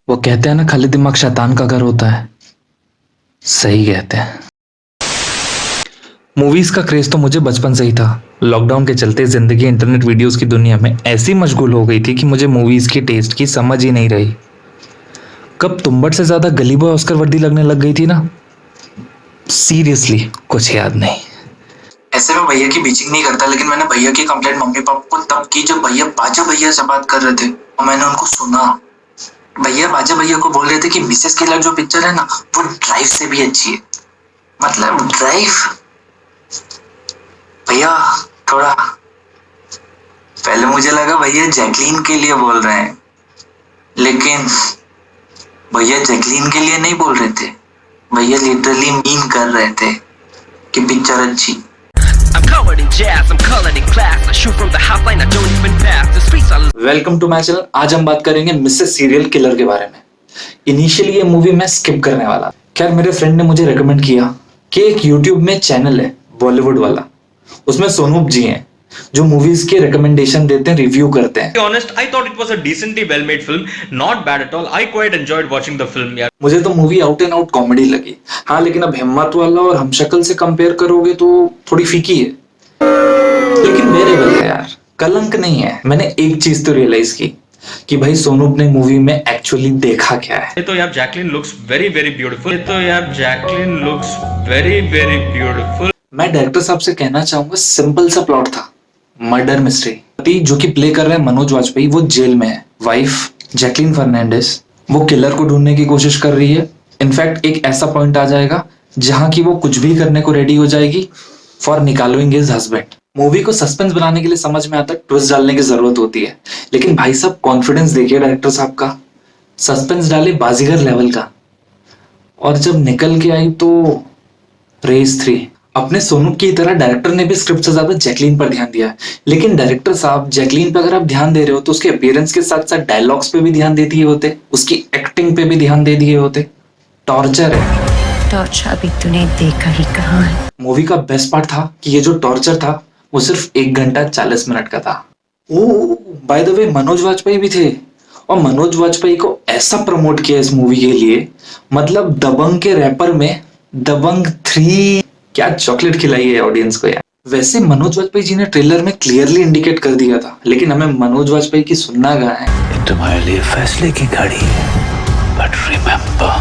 वो कहते हैं ना, खाली दिमाग शैतान का घर होता है। सही कहते हैं। मूवीज का क्रेज तो मुझे बचपन से ही था। लॉकडाउन के चलते जिंदगी इंटरनेट वीडियोस की दुनिया में ऐसी मशगूल हो गई थी कि मुझे मूवीज की टेस्ट की समझ ही नहीं रही। कब तुम्बड़ से ज्यादा गली बॉय ऑस्कर वर्दी लगने लग गई थी ना, सीरियसली कुछ याद नहीं। ऐसे में भैया की बीचिंग नहीं करता, लेकिन मैंने भैया की कंप्लेंट मम्मी पापा को तब की जब भैया बाजा भैया से बात कर रहे थे और मैंने उनको सुना। भैया बाजा भैया को बोल रहे थे कि मिसेस किलर जो पिक्चर है ना, वो ड्राइव से भी अच्छी है। मतलब ड्राइव भैया थोड़ा पहले मुझे लगा भैया जैकलीन के लिए बोल रहे हैं, लेकिन भैया जैकलीन के लिए नहीं बोल रहे थे। भैया लिटरली मीन कर रहे थे कि पिक्चर अच्छी। Welcome to my channel. आज हम बात करेंगे मिसेस सीरियल किलर के बारे में। इनिशियली ये मूवी मैं स्किप करने वाला, खैर मेरे फ्रेंड ने मुझे रेकमेंड किया कि एक यूट्यूब में चैनल है बॉलीवुड वाला, उसमें सोनूप जी हैं जो मूवीज के रिकमेंडेशन देते हैं, रिव्यू करते हैं। To be honest, I thought it was a decently well-made film, not bad at all. I quite enjoyed watching the film. यार मुझे तो movie out and out comedy लगी। हाँ, लेकिन अब हिम्मत वाला और हमशक्ल से कंपेयर करोगे तो थोड़ी फीकी है, लेकिन बेरेबल है यार, कलंक नहीं है। मैंने एक चीज तो रियलाइज की कि भाई सोनूप ने मूवी में एक्चुअली देखा क्या है। ये तो यार Jacqueline looks very very beautiful. ये तो यार Jacqueline looks very very beautiful. मैं डायरेक्टर साहब से कहना चाहूंगा, सिंपल सा प्लॉट था, मर्डर मिस्ट्री। जो कि प्ले कर रहे हैं मनोज वाजपेयी, वो जेल में है। वाइफ जैकलिन फर्नांडिस वो किलर को ढूंढने की कोशिश कर रही है। इनफैक्ट एक ऐसा पॉइंट आ जाएगा जहां की वो कुछ भी करने को रेडी हो जाएगी फॉर निकालोइंग हिज हस्बैंड। मूवी को सस्पेंस बनाने के लिए समझ में आता है ट्विस्ट डालने की जरूरत होती है, लेकिन भाई साहब कॉन्फिडेंस देखिए डायरेक्टर साहब का, सस्पेंस डाले बाजीगर लेवल का। और जब निकल के आई तो रेस 3। अपने सोनू की तरह डायरेक्टर ने भी स्क्रिप्ट से ज्यादा जैकलीन पर ध्यान दिया है, लेकिन डायरेक्टर साहब जैकलीन पे अगर आप ध्यान दे रहे हो तो उसके अपीयरेंस के साथ साथ डायलॉग्स पे भी ध्यान दे दिए होते, उसकी एक्टिंग पे भी ध्यान दे दिए होते। टॉर्चर है, टॉर्चर अभी तूने देखा ही कहाँ है। मूवी का बेस्ट पार्ट था कि ये जो टॉर्चर था वो सिर्फ 1 घंटा 40 मिनट का था। Oh by the way Manoj Vajpayee भी थे, और मनोज वाजपेयी को ऐसा प्रमोट किया इस मूवी के लिए, मतलब दबंग के रैपर में दबंग 3 क्या चॉकलेट खिलाई है ऑडियंस को यार। वैसे मनोज वाजपेयी जी ने ट्रेलर में क्लियरली इंडिकेट कर दिया था, लेकिन हमें मनोज वाजपेयी की सुनना कहाँ है। तुम्हारे लिए फैसले की घड़ी है, बट रिमेंबर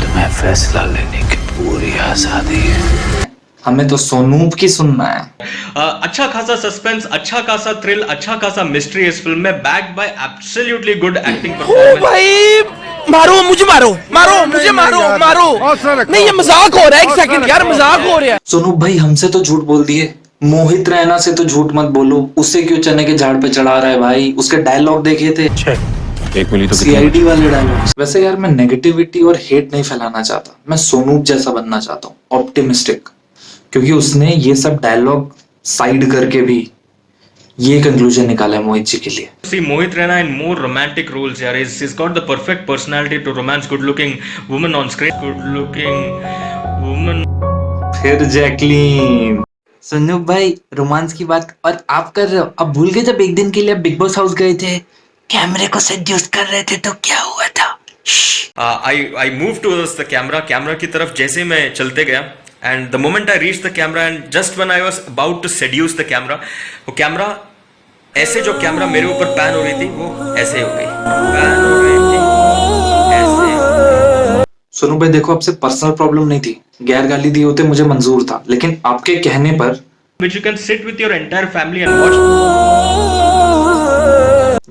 तुम्हें फैसला लेने की पूरी आजादी है। हमें तो सोनूप की सुनना है। अच्छा खासा सस्पेंस, अच्छा खासा थ्रिल, अच्छा खासा मिस्ट्री इस फिल्म में, backed by absolutely good acting performance. भाई मारो मुझे, मारो मारो मुझे, मारो मारो। नहीं ये मजाक हो रहा है, एक सेकंड यार, मजाक हो रहा है। सोनूप भाई हमसे तो झूठ बोल दिए, मोहित रैना से तो झूठ मत बोलो। उससे क्यों चने के झाड़ पे चढ़ा रहा है भाई? उसके डायलॉग देखे थे, एक मिली तो सीआईडी वाले डायलॉग। वैसे यार मैं नेगेटिविटी और हेट नहीं फैलाना चाहता, मैं सोनूप जैसा बनना चाहता हूँ, ऑप्टिमिस्टिक, क्योंकि उसने ये सब डायलॉग साइड करके भी ये कंक्लूजन निकाला है मोहित जी के लिए। See Mohit Rana in more romantic roles यार, he's got the perfect personality to romance good looking woman on screen, good looking woman। फिर जैकलीन। सोनूप भाई रोमांस की बात और आप कर रहे हो, अब भूल गए जब एक दिन के लिए बिग बॉस हाउस गए थे, कैमरे को सेड्यूस कर रहे थे तो क्या हुआ था? I moved towards the camera की तरफ जैसे मैं चलते गया, and the moment I reached the camera and just when I was about to seduce the camera, वो कैमरा ऐसे, जो कैमरा मेरे ऊपर पैन हो रही थी वो ऐसे हो गई, पैन हो रही थी ऐसे। सोनू भाई देखो, आपसे पर्सनल प्रॉब्लम नहीं थी, गैर गाली दिए होते मुझे मंजूर था, लेकिन आपके कहने पर Which you can sit with your entire family and watch।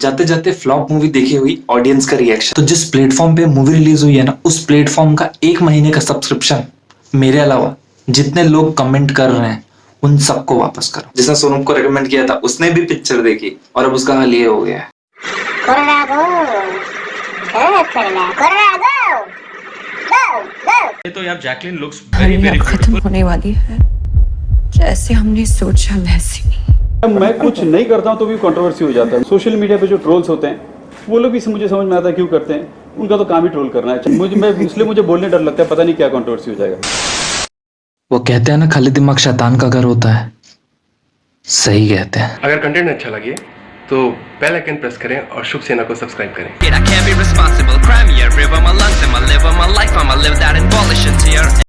जाते जाते फ्लॉप मूवी देखी हुई ऑडियंस का रिएक्शन। तो जिस प्लेटफॉर्म पे मूवी रिलीज हुई है ना, उस प्लेटफॉर्म का 1 महीने का सब्सक्रिप्शन मेरे अलावा जितने लोग कमेंट कर रहे हैं उन सबको वापस करो। जिसने सोनूप को रेकमेंड किया था उसने भी पिक्चर देखी और अब उसका हाल ये हो गया है। ये तो यार जैकलिन looks very very खत्म beautiful। होने वाली है, जैसे हमने सोचा वैसे नहीं। मैं कुछ नहीं करता हूं तो भी कंट्रोवर्सी हो जाता है। सोशल मीडिया पे जो ट्रोल्स होते हैं वो लोग भी मुझे समझ में आता है क्यों करते हैं, उनका तो काम ही ट्रोल करना है। इसलिए मुझे बोलने डर लगता है, पता नहीं क्या कंट्रोवर्सी हो जाएगा। वो कहते हैं ना, खाली दिमाग शैतान का घर होता है। सही कहते हैं। अगर कंटेंट अच्छा लगे तो बेल आइकन प्रेस करें और शुभ सेना को सब्सक्राइब करें। I can't be responsible. Cry me a river, my lungs and my liver, my life, I'ma live that in abolition tear.